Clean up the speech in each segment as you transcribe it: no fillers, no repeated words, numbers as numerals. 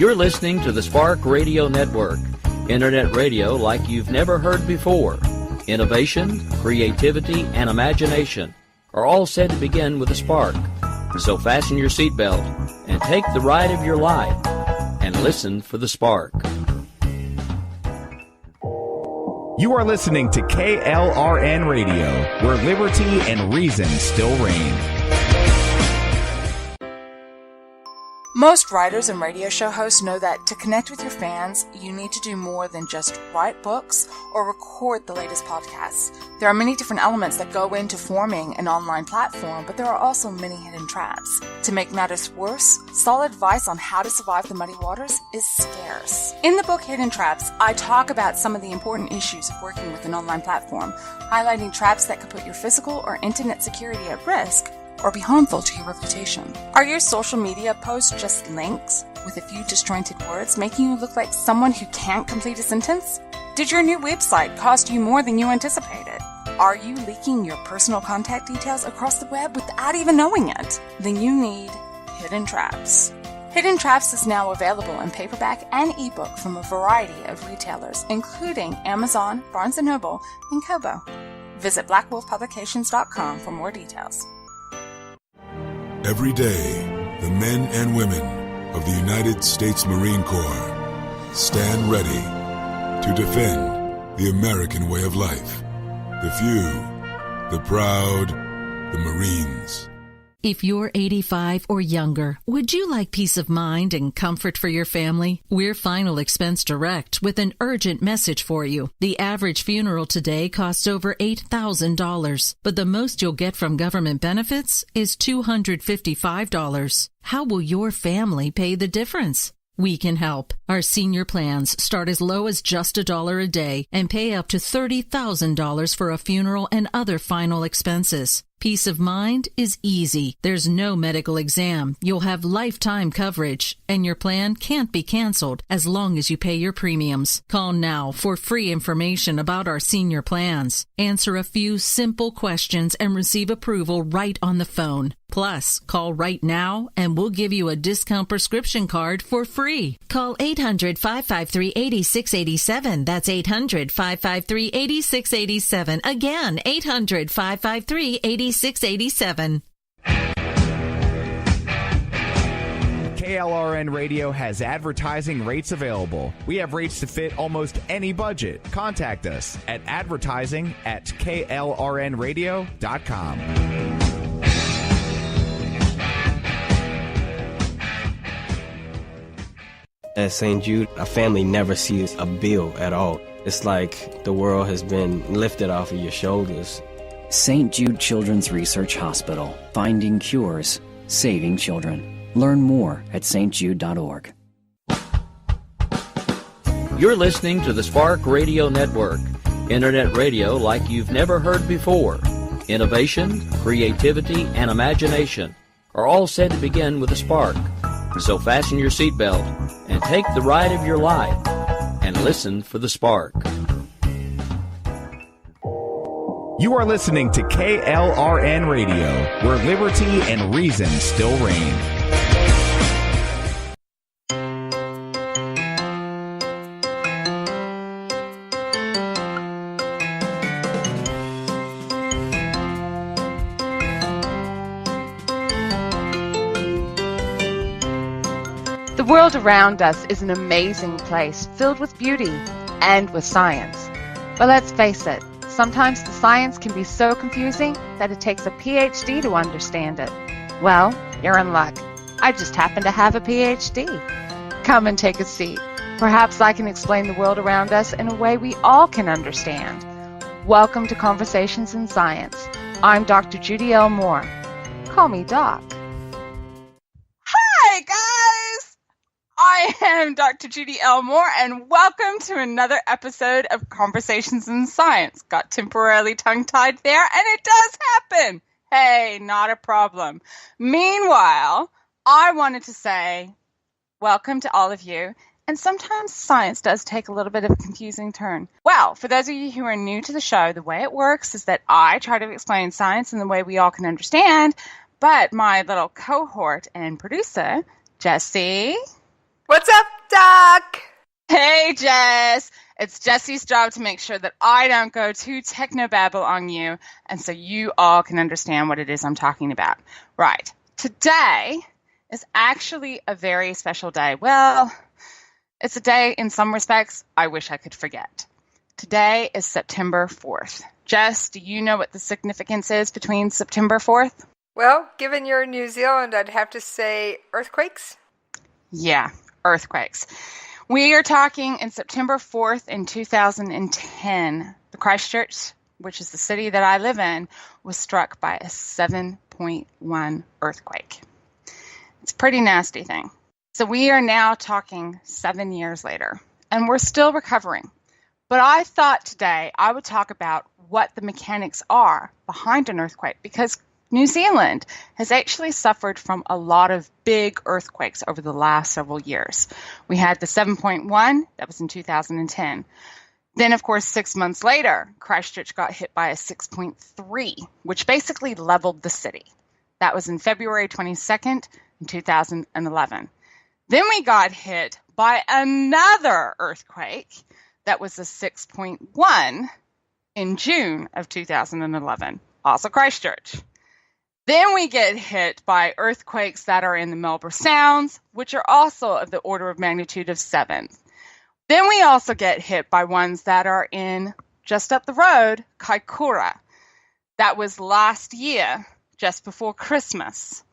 You're listening to the Spark Radio Network, Internet radio like you've never heard before. Innovation, creativity, and imagination are all said to begin with a spark. So fasten your seatbelt and take the ride of your life and listen for the spark. You are listening to KLRN Radio, where liberty and reason still reign. Most writers and radio show hosts know that to connect with your fans, you need to do more than just write books or record the latest podcasts. There are many different elements that go into forming an online platform, but there are also many hidden traps. To make matters worse, solid advice on how to survive the muddy waters is scarce. In the book Hidden Traps, I talk about some of the important issues of working with an online platform, highlighting traps that could put your physical or internet security at risk or be harmful to your reputation. Are your social media posts just links with a few disjointed words, making you look like someone who can't complete a sentence? Did your new website cost you more than you anticipated? Are you leaking your personal contact details across the web without even knowing it? Then you need Hidden Traps. Hidden Traps is now available in paperback and ebook from a variety of retailers, including Amazon, Barnes & Noble, and Kobo. Visit blackwolfpublications.com for more details. Every day, the men and women of the United States Marine Corps stand ready to defend the American way of life. The few, the proud, the Marines. If you're 85 or younger, would you like peace of mind and comfort for your family? We're Final Expense Direct with an urgent message for you. The average funeral today costs over $8,000, but the most you'll get from government benefits is $255. How will your family pay the difference? We can help. Our senior plans start as low as just $1 a day and pay up to $30,000 for a funeral and other final expenses. Peace of mind is easy. There's no medical exam. You'll have lifetime coverage, and your plan can't be canceled as long as you pay your premiums. Call now for free information about our senior plans. Answer a few simple questions and receive approval right on the phone. Plus, call right now and we'll give you a discount prescription card for free. Call 800-553-8687. That's 800-553-8687. Again, 800-553-8687. KLRN Radio has advertising rates available. We have rates to fit almost any budget. Contact us at advertising@klrnradio.com. At St. Jude, a family never sees a bill at all. It's like the world has been lifted off of your shoulders. St. Jude Children's Research Hospital. Finding cures. Saving children. Learn more at stjude.org. You're listening to the Spark Radio Network, Internet radio like you've never heard before. Innovation, creativity, and imagination are all said to begin with a spark. So fasten your seatbelt and take the ride of your life and listen for the spark. You are listening to KLRN Radio, where liberty and reason still reign. The world around us is an amazing place filled with beauty and with science. But let's face it, sometimes the science can be so confusing that it takes a PhD to understand it. Well, you're in luck. I just happen to have a PhD. Come and take a seat. Perhaps I can explain the world around us in a way we all can understand. Welcome to Conversations in Science. I'm Dr. Judy L. Moore. Call me Doc. Hi, guys! I am Dr. Judy L. Moore, and welcome to another episode of Conversations in Science. Got temporarily tongue-tied there, and it does happen. Hey, not a problem. Meanwhile, I wanted to say welcome to all of you, and sometimes science does take a little bit of a confusing turn. Well, for those of you who are new to the show, the way it works is that I try to explain science in the way we all can understand, but my little cohort and producer, Jesse... What's up, Doc? Hey, Jess. It's Jessie's job to make sure that I don't go too technobabble on you, and so you all can understand what it is I'm talking about. Right. Today is actually a very special day. Well, it's a day in some respects I wish I could forget. Today is September 4th. Jess, do you know what the significance is between September 4th? Well, given you're in New Zealand, I'd have to say earthquakes. Yeah, earthquakes. We are talking in September 4th in 2010. The Christchurch, which is the city that I live in, was struck by a 7.1 earthquake. It's a pretty nasty thing. So we are now talking 7 years later, and we're still recovering. But I thought today I would talk about what the mechanics are behind an earthquake, because New Zealand has actually suffered from a lot of big earthquakes over the last several years. We had the 7.1, that was in 2010. Then, of course, 6 months later, Christchurch got hit by a 6.3, which basically leveled the city. That was in February 22nd in 2011. Then we got hit by another earthquake that was a 6.1 in June of 2011, also Christchurch. Then we get hit by earthquakes that are in the Melbourne Sounds, which are also of the order of magnitude of 7. Then we also get hit by ones that are in, just up the road, Kaikoura. That was last year, just before Christmas.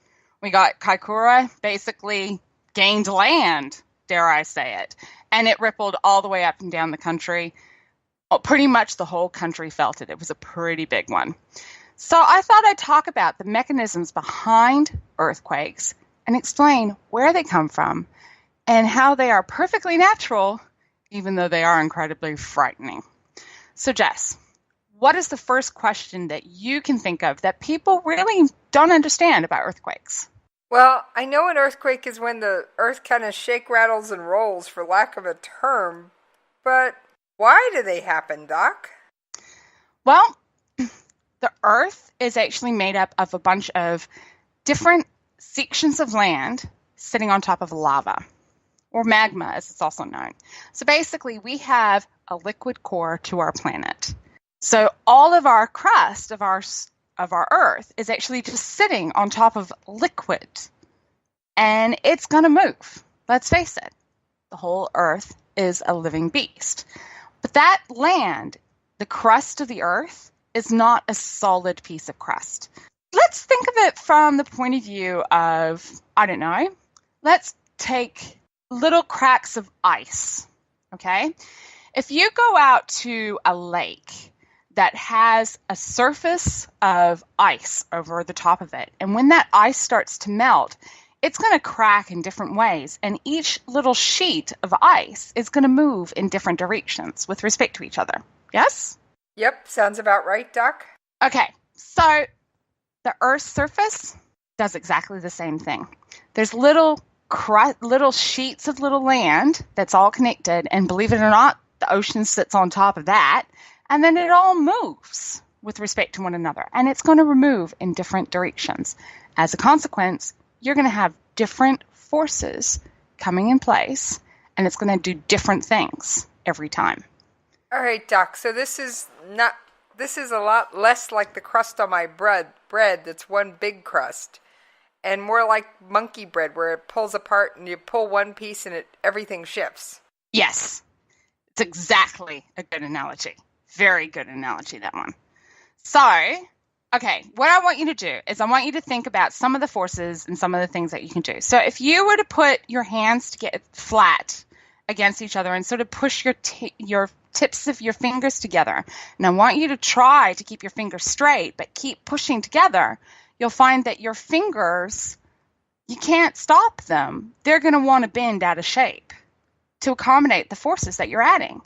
We got Kaikoura basically gained land, dare I say it, and it rippled all the way up and down the country. Pretty much the whole country felt it. It was a pretty big one. So I thought I'd talk about the mechanisms behind earthquakes and explain where they come from and how they are perfectly natural, even though they are incredibly frightening. So Jess, what is the first question that you can think of that people really don't understand about earthquakes? Well, I know an earthquake is when the earth kind of shake, rattles, and rolls, for lack of a term. But why do they happen, Doc? Well, the earth is actually made up of a bunch of different sections of land sitting on top of lava, or magma as it's also known. So basically we have a liquid core to our planet. So all of our crust of our earth is actually just sitting on top of liquid, and it's going to move. Let's face it, the whole earth is a living beast. But that land, the crust of the earth, is not a solid piece of crust. Let's think of it from the point of view of, I don't know, let's take little cracks of ice, okay? If you go out to a lake that has a surface of ice over the top of it, and when that ice starts to melt, it's going to crack in different ways, and each little sheet of ice is going to move in different directions with respect to each other. Yes? Yep, sounds about right, Doc. Okay, so the Earth's surface does exactly the same thing. There's little sheets of little land that's all connected, and believe it or not, the ocean sits on top of that, and then it all moves with respect to one another, and it's going to move in different directions. As a consequence, you're going to have different forces coming in place, and it's going to do different things every time. All right, Doc, so this is a lot less like the crust on my bread that's one big crust, and more like monkey bread where it pulls apart and you pull one piece and everything shifts. Yes, it's exactly a good analogy. Very good analogy, that one. So, okay, what I want you to do is I want you to think about some of the forces and some of the things that you can do. So if you were to put your hands to get flat against each other and sort of push your tips of your fingers together, and I want you to try to keep your fingers straight, but keep pushing together, you'll find that your fingers, you can't stop them. They're going to want to bend out of shape to accommodate the forces that you're adding.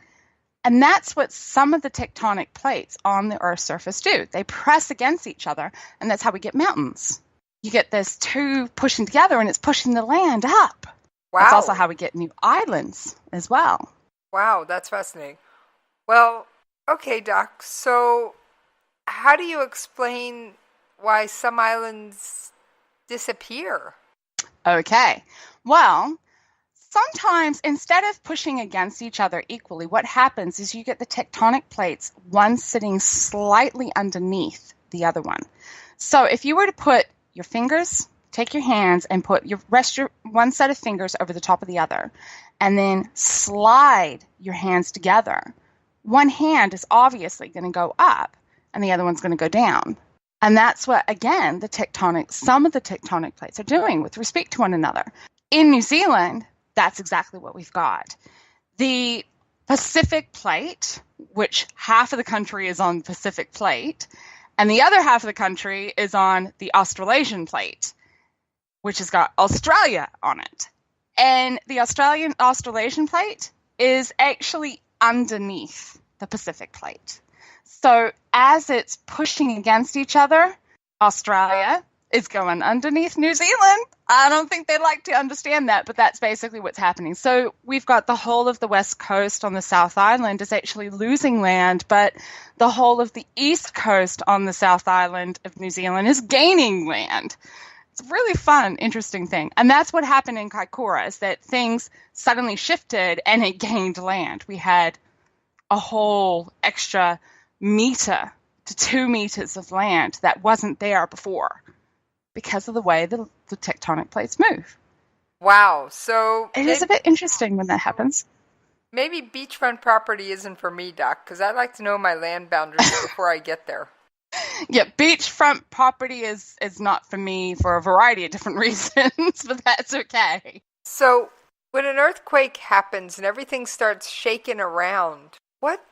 And that's what some of the tectonic plates on the Earth's surface do. They press against each other, and that's how we get mountains. You get this two pushing together, and it's pushing the land up. Wow. That's also how we get new islands as well. Wow, that's fascinating. Well, okay, Doc, so how do you explain why some islands disappear? Okay, well, sometimes instead of pushing against each other equally, what happens is you get the tectonic plates, one sitting slightly underneath the other one. So if you were to put your fingers, take your hands and rest your one set of fingers over the top of the other, and then slide your hands together, one hand is obviously going to go up and the other one's going to go down. And that's what, again, some of the tectonic plates are doing with respect to one another. In New Zealand, that's exactly what we've got. The Pacific plate, which half of the country is on the Pacific plate, and the other half of the country is on the Australasian plate, which has got Australia on it. And the Australasian plate is actually underneath the Pacific plate. So as it's pushing against each other, Australia is going underneath New Zealand. I don't think they like to understand that, but that's basically what's happening. So we've got the whole of the west coast on the South Island is actually losing land, but the whole of the east coast on the South Island of New Zealand is gaining land. It's a really fun, interesting thing. And that's what happened in Kaikoura, is that things suddenly shifted and it gained land. We had a whole extra meter to 2 meters of land that wasn't there before because of the way the tectonic plates move. Wow. So it is a bit interesting when that happens. Maybe beachfront property isn't for me, Doc, because I like to know my land boundaries before I get there. Yeah, beachfront property is not for me for a variety of different reasons, but that's okay. So when an earthquake happens and everything starts shaking around, what?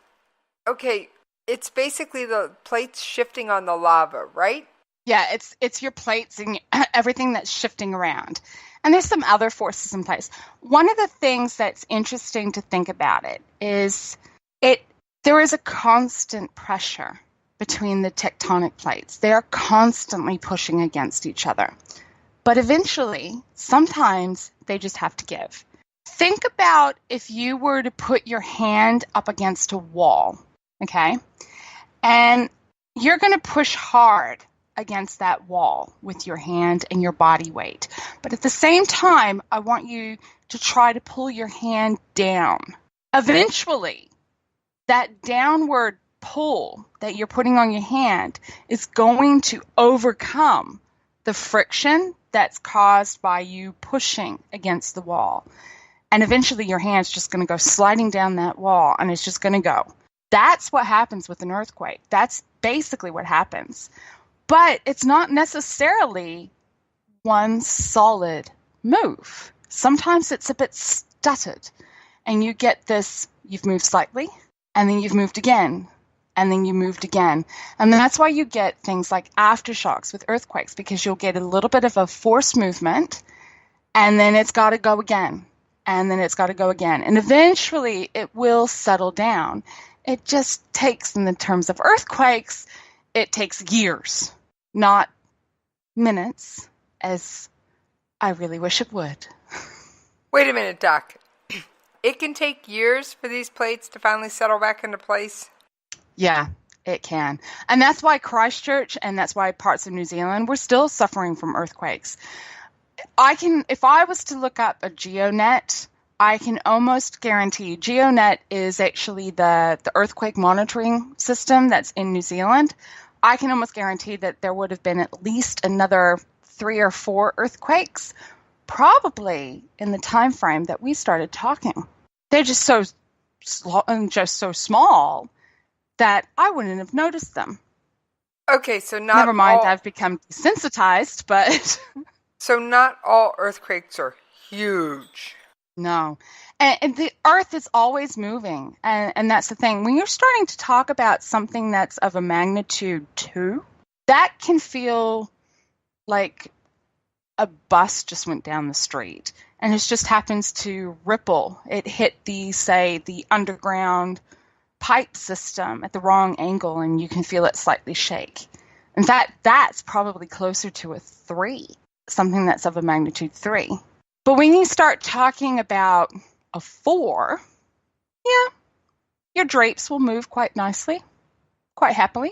Okay, it's basically the plates shifting on the lava, right? Yeah, it's your plates and everything that's shifting around. And there's some other forces in place. One of the things that's interesting to think about it is there is a constant pressure between the tectonic plates. They are constantly pushing against each other. But eventually, sometimes they just have to give. Think about if you were to put your hand up against a wall, okay? And you're going to push hard against that wall with your hand and your body weight. But at the same time, I want you to try to pull your hand down. Eventually, that downward pull that you're putting on your hand is going to overcome the friction that's caused by you pushing against the wall. And eventually your hand's just going to go sliding down that wall and it's just going to go. That's what happens with an earthquake. That's basically what happens. But it's not necessarily one solid move. Sometimes it's a bit stuttered. And you get this, you've moved slightly, and then you've moved again, and then you moved again. And that's why you get things like aftershocks with earthquakes, because you'll get a little bit of a force movement, and then it's got to go again, and then it's got to go again. And eventually it will settle down. It just takes, in the terms of earthquakes, it takes years, not minutes, as I really wish it would. Wait a minute, Doc. It can take years for these plates to finally settle back into place? Yeah, it can. And that's why Christchurch and that's why parts of New Zealand, we're still suffering from earthquakes. If I was to look up a GeoNet, I can almost guarantee GeoNet is actually the earthquake monitoring system that's in New Zealand. I can almost guarantee that there would have been at least another 3 or 4 earthquakes, probably in the time frame that we started talking. They're just so small that I wouldn't have noticed them. Okay, so not never mind. all... I've become desensitized, but so not all earthquakes are huge. No. And the earth is always moving. And that's the thing. When you're starting to talk about something that's of a magnitude 2, that can feel like a bus just went down the street. And it just happens to ripple. It hit the underground pipe system at the wrong angle, and you can feel it slightly shake. In fact, that's probably closer to a 3, something that's of a magnitude 3. But when you start talking about a 4, yeah, your drapes will move quite nicely, quite happily.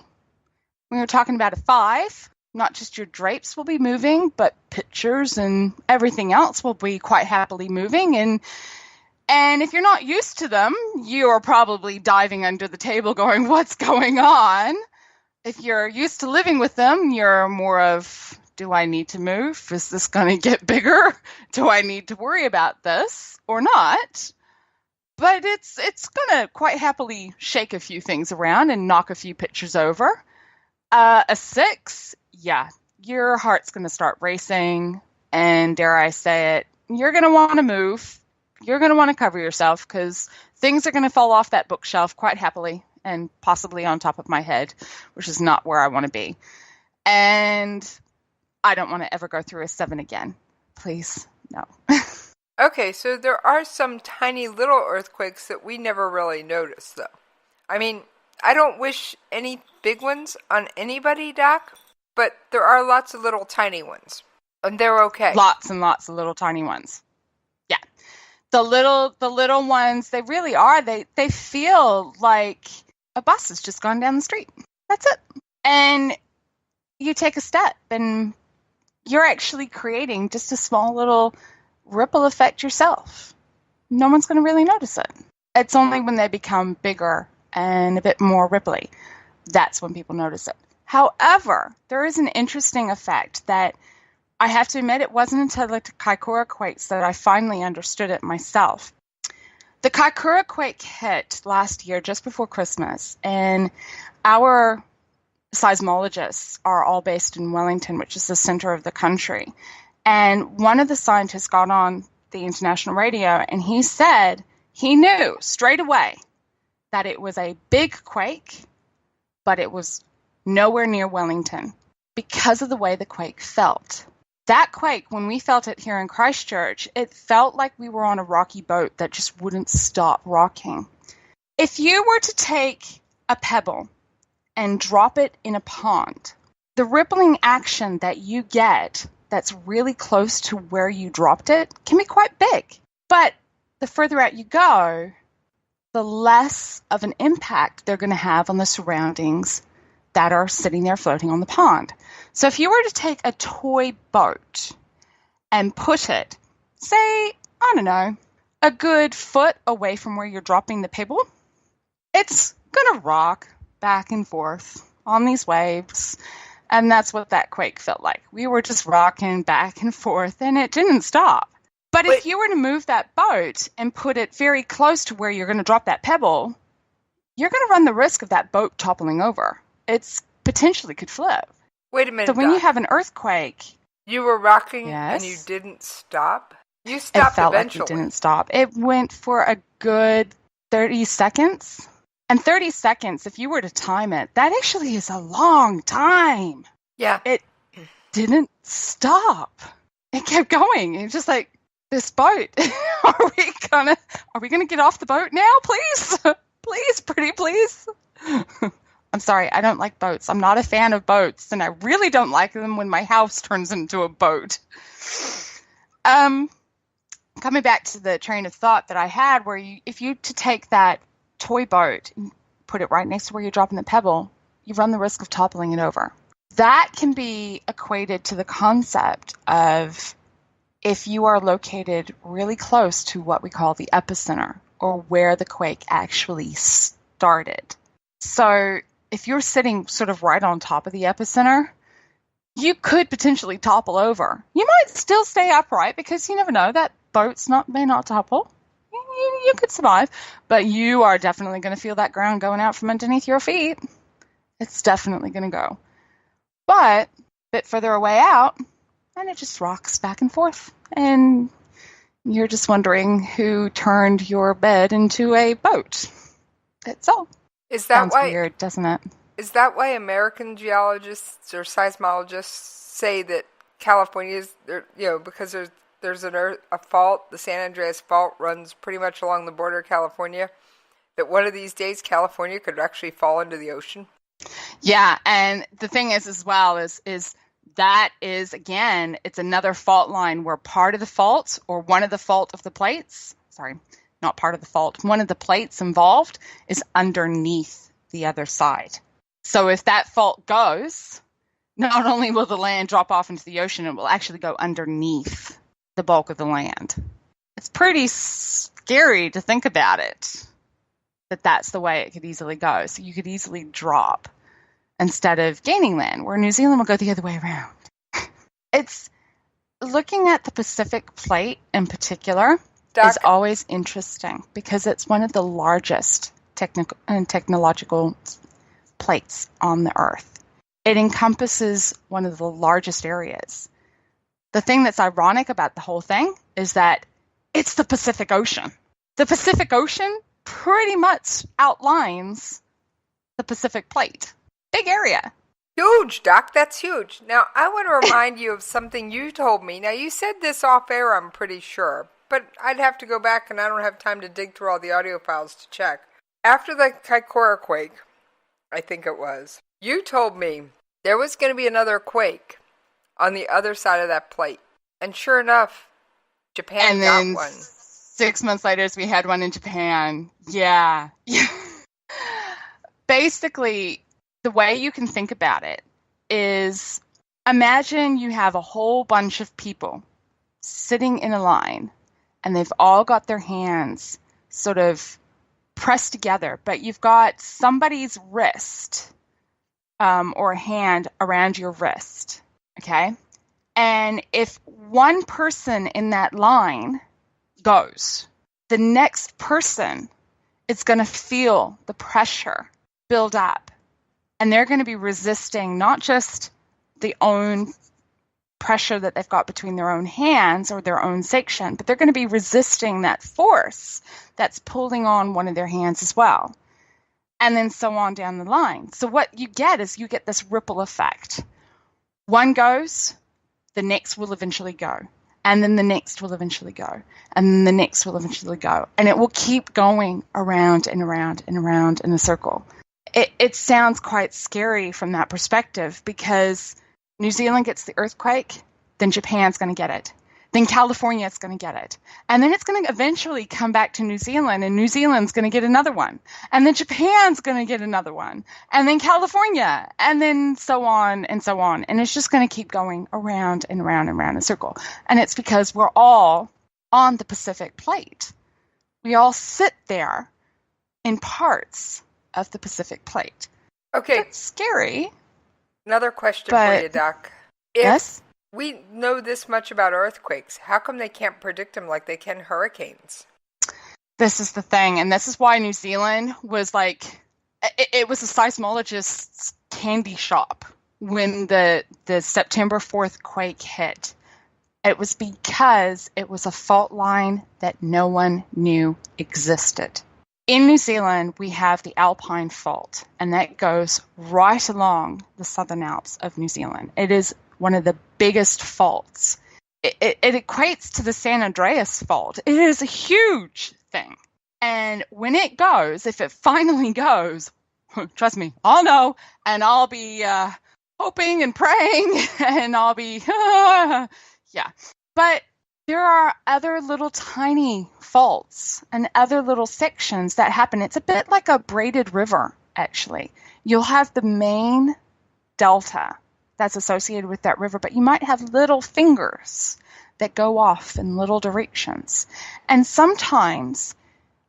When you're talking about a 5, not just your drapes will be moving, but pictures and everything else will be quite happily moving. And if you're not used to them, you are probably diving under the table going, what's going on? If you're used to living with them, you're more of, do I need to move? Is this going to get bigger? Do I need to worry about this or not? But it's going to quite happily shake a few things around and knock a few pictures over. A 6, yeah, your heart's going to start racing, and dare I say it, you're going to want to move. You're going to want to cover yourself because things are going to fall off that bookshelf quite happily and possibly on top of my head, which is not where I want to be. And I don't want to ever go through a 7 again. Please, no. Okay, so there are some tiny little earthquakes that we never really notice, though. I mean, I don't wish any big ones on anybody, Doc, but there are lots of little tiny ones, and they're okay. Lots and lots of little tiny ones. Yeah. The little ones, they really are. They feel like a bus has just gone down the street. That's it. And you take a step, and you're actually creating just a small little ripple effect yourself. No one's going to really notice it. It's only when they become bigger and a bit more ripply, that's when people notice it. However, there is an interesting effect that I have to admit, it wasn't until the Kaikoura quakes that I finally understood it myself. The Kaikoura quake hit last year just before Christmas, and our seismologists are all based in Wellington, which is the center of the country. And one of the scientists got on the international radio, and he said he knew straight away that it was a big quake, but it was nowhere near Wellington because of the way the quake felt. That quake, when we felt it here in Christchurch, it felt like we were on a rocky boat that just wouldn't stop rocking. If you were to take a pebble and drop it in a pond, the rippling action that you get that's really close to where you dropped it can be quite big. But the further out you go, the less of an impact they're going to have on the surroundings that are sitting there floating on the pond. So if you were to take a toy boat and put it, say, I don't know, a good foot away from where you're dropping the pebble, it's going to rock back and forth on these waves. And that's what that quake felt like. We were just rocking back and forth, and it didn't stop. But if you were to move that boat and put it very close to where you're going to drop that pebble, you're going to run the risk of that boat toppling over. It's potentially could flip. Wait a minute, So when Doc, you have an earthquake... you were rocking Yes. and you didn't stop? You stopped It felt eventually. like it didn't stop. It went for a good 30 seconds. And 30 seconds, if you were to time it, that actually is a long time. Yeah. It didn't stop. It kept going. It's just like, this boat, are we gonna get off the boat now, please? Please, pretty please. I'm sorry, I don't like boats. I'm not a fan of boats, and I really don't like them when my house turns into a boat. Coming back to the train of thought that I had, where if you to take that toy boat and put it right next to where you're dropping the pebble, you run the risk of toppling it over. That can be equated to the concept of if you are located really close to what we call the epicenter, or where the quake actually started. So if you're sitting sort of right on top of the epicenter, you could potentially topple over. You might still stay upright because you never know, that boat's may not topple. You could survive, but you are definitely going to feel that ground going out from underneath your feet. It's definitely going to go. But a bit further away out, and it just rocks back and forth. And you're just wondering who turned your bed into a boat. That's all. Is that Sounds why? weird, doesn't it? Is that why American geologists or seismologists say that California is, because there's a fault, the San Andreas Fault runs pretty much along the border of California, that one of these days California could actually fall into the ocean? Yeah, and the thing is as well is that is, again, it's another fault line where part of the fault or one of the fault of the plates, not part of the fault, one of the plates involved is underneath the other side. So if that fault goes, not only will the land drop off into the ocean, it will actually go underneath the bulk of the land. It's pretty scary to think about it, that that's the way it could easily go. So you could easily drop instead of gaining land, where New Zealand will go the other way around. It's looking at the Pacific Plate in particular is always interesting because it's one of the largest technological plates on the Earth. It encompasses one of the largest areas. The thing that's ironic about the whole thing is that it's the Pacific Ocean. The Pacific Ocean pretty much outlines the Pacific Plate. Big area. Huge, Doc. That's huge. Now, I want to remind you of something you told me. Now, you said this off air, I'm pretty sure, but I'd have to go back, and I don't have time to dig through all the audio files to check. After the Kaikoura quake, I think it was, you told me there was going to be another quake on the other side of that plate. And sure enough, Japan got one. 6 months later, we had one in Japan. Yeah. Basically, the way you can think about it is, imagine you have a whole bunch of people sitting in a line, and they've all got their hands sort of pressed together, but you've got somebody's wrist or hand around your wrist, okay? And if one person in that line goes, the next person is going to feel the pressure build up, and they're going to be resisting not just the own pressure that they've got between their own hands or their own section, but they're going to be resisting that force that's pulling on one of their hands as well. And then so on down the line. So what you get is you get this ripple effect. One goes, the next will eventually go. And then the next will eventually go. And then the next will eventually go. And it will keep going around and around and around in a circle. It sounds quite scary from that perspective, because New Zealand gets the earthquake, then Japan's going to get it. Then California is going to get it. And then it's going to eventually come back to New Zealand, and New Zealand's going to get another one. And then Japan's going to get another one. And then California. And then so on and so on. And it's just going to keep going around and around and around in a circle. And it's because we're all on the Pacific Plate. We all sit there in parts of the Pacific Plate. Okay. It's scary. Another question for you, Doc. Yes? We know this much about earthquakes. How come they can't predict them like they can hurricanes? This is the thing, and this is why New Zealand was like, it was a seismologist's candy shop when the September 4th quake hit. It was because it was a fault line that no one knew existed. In New Zealand, we have the Alpine Fault, and that goes right along the Southern Alps of New Zealand. It is one of the biggest faults. It equates to the San Andreas Fault. It is a huge thing. And when it goes, if it finally goes, trust me, I'll know, and I'll be hoping and praying, and I'll be, yeah. But there are other little tiny faults and other little sections that happen. It's a bit like a braided river, actually. You'll have the main delta that's associated with that river, but you might have little fingers that go off in little directions. And sometimes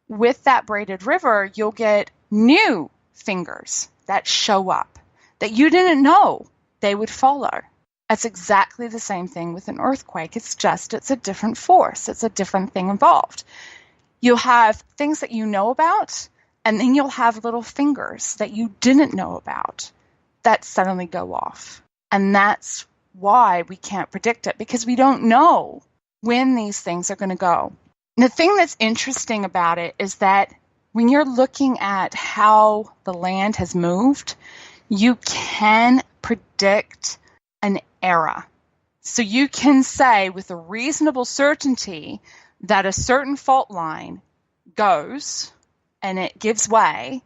with that braided river, you'll get new fingers that show up that you didn't know they would follow. It's exactly the same thing with an earthquake. It's a different force. It's a different thing involved. You'll have things that you know about, and then you'll have little fingers that you didn't know about that suddenly go off. And that's why we can't predict it, because we don't know when these things are going to go. And the thing that's interesting about it is that when you're looking at how the land has moved, you can predict an era. So you can say with a reasonable certainty that a certain fault line goes and it gives way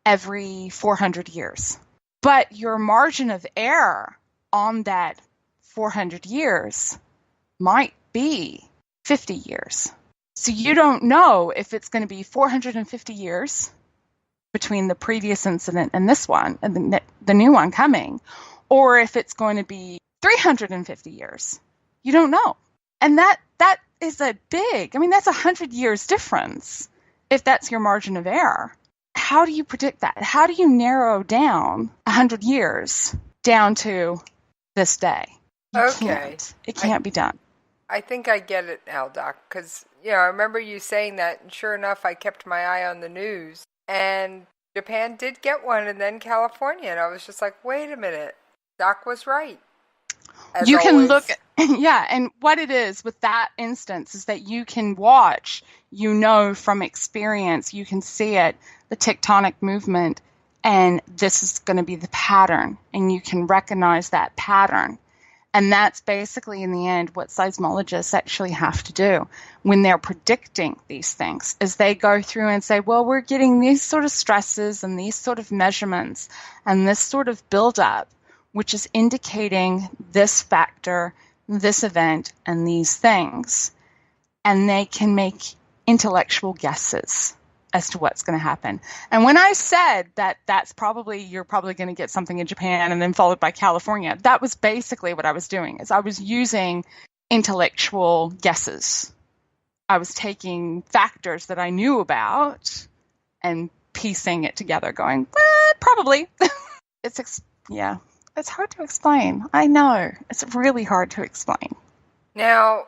every 400 years. But your margin of error on that 400 years might be 50 years. So you don't know if it's going to be 450 years between the previous incident and this one, and the new one coming, or if it's going to be 350 years. You don't know. And that is that's 100 years difference if that's your margin of error. How do you predict that? How do you narrow down 100 years down to this day? You can't. It can't be done. I think I get it now, Doc, because, I remember you saying that, and sure enough, I kept my eye on the news, and Japan did get one, and then California, and I was just like, wait a minute, Doc was right. You can look at, and what it is with that instance is that you can watch, from experience, you can see it, the tectonic movement, and this is going to be the pattern, and you can recognize that pattern. And that's basically, in the end, what seismologists actually have to do when they're predicting these things, is they go through and say, well, we're getting these sort of stresses and these sort of measurements and this sort of buildup, which is indicating this factor, this event, and these things. And they can make intellectual guesses as to what's going to happen. And when I said that you're probably going to get something in Japan and then followed by California, that was basically what I was doing, is I was using intellectual guesses. I was taking factors that I knew about and piecing it together, going, probably. It's hard to explain. I know. It's really hard to explain. Now,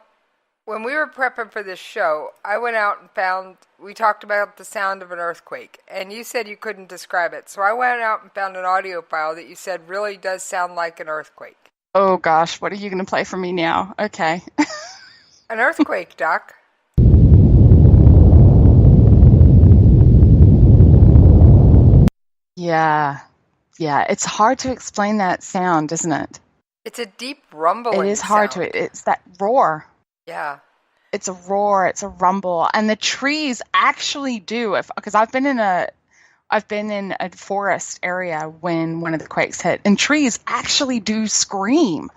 when we were prepping for this show, I went out and we talked about the sound of an earthquake, and you said you couldn't describe it. So I went out and found an audio file that you said really does sound like an earthquake. Oh, gosh, what are you going to play for me now? Okay. An earthquake, Doc. Yeah, it's hard to explain that sound, isn't it? It's a deep rumbling It is hard sound. It's that roar. Yeah. It's a roar, it's a rumble, and the trees actually do. Because I've been in a forest area when one of the quakes hit, and trees actually do scream.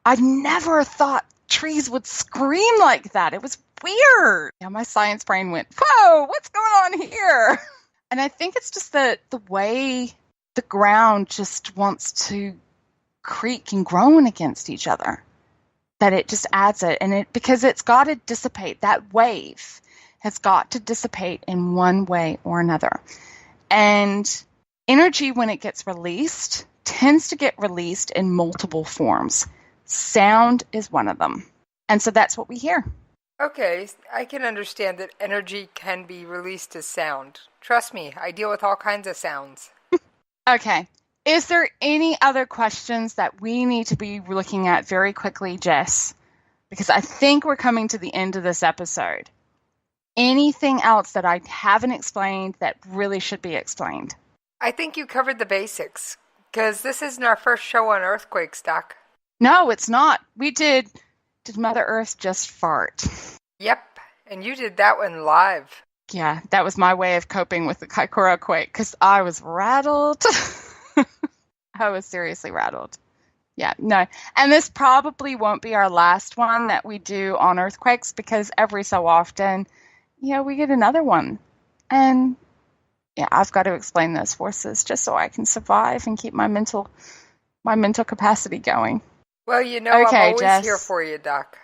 I never thought trees would scream like that. It was weird. Yeah, my science brain went, whoa, what's going on here? And I think it's just the way the ground just wants to creak and groan against each other, that it just adds it. And because it's got to dissipate, that wave has got to dissipate in one way or another. And energy, when it gets released, tends to get released in multiple forms. Sound is one of them. And so that's what we hear. Okay, I can understand that energy can be released as sound. Trust me, I deal with all kinds of sounds. Okay. Is there any other questions that we need to be looking at very quickly, Jess? Because I think we're coming to the end of this episode. Anything else that I haven't explained that really should be explained? I think you covered the basics, because this isn't our first show on earthquakes, Doc. No, it's not. We did Mother Earth just fart? Yep, and you did that one live. Yeah, that was my way of coping with the Kaikoura quake, because I was rattled. I was seriously rattled. Yeah, no. And this probably won't be our last one that we do on earthquakes, because every so often, we get another one. And I've got to explain those forces just so I can survive and keep my mental capacity going. Well, okay, I'm always Jess. here for you, Doc.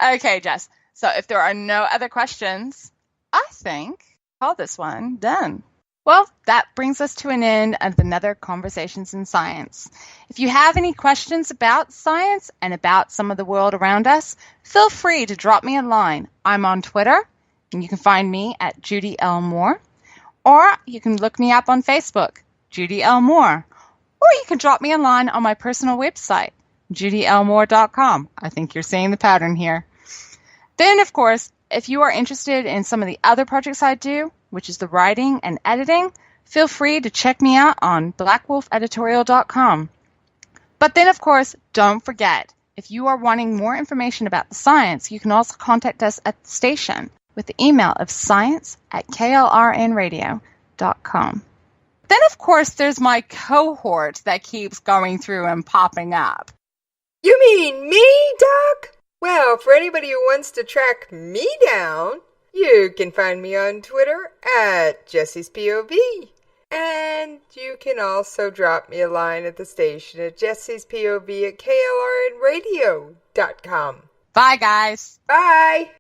Okay, Jess. So if there are no other questions, I think call this one done. Well, that brings us to an end of another Conversations in Science. If you have any questions about science and about some of the world around us, feel free to drop me a line. I'm on Twitter, and you can find me at Judy L. Moore, or you can look me up on Facebook, Judy L. Moore, or you can drop me a line on my personal website, judylmoore.com. I think you're seeing the pattern here. Then, of course, if you are interested in some of the other projects I do, which is the writing and editing, feel free to check me out on blackwolfeditorial.com. But then, of course, don't forget, if you are wanting more information about the science, you can also contact us at the station with the email of science@klrnradio.com. Then, of course, there's my cohort that keeps going through and popping up. You mean me, Doc? Well, for anybody who wants to track me down, you can find me on Twitter at Jessie's POV. And you can also drop me a line at the station at jessiespov@klrnradio.com. Bye, guys. Bye.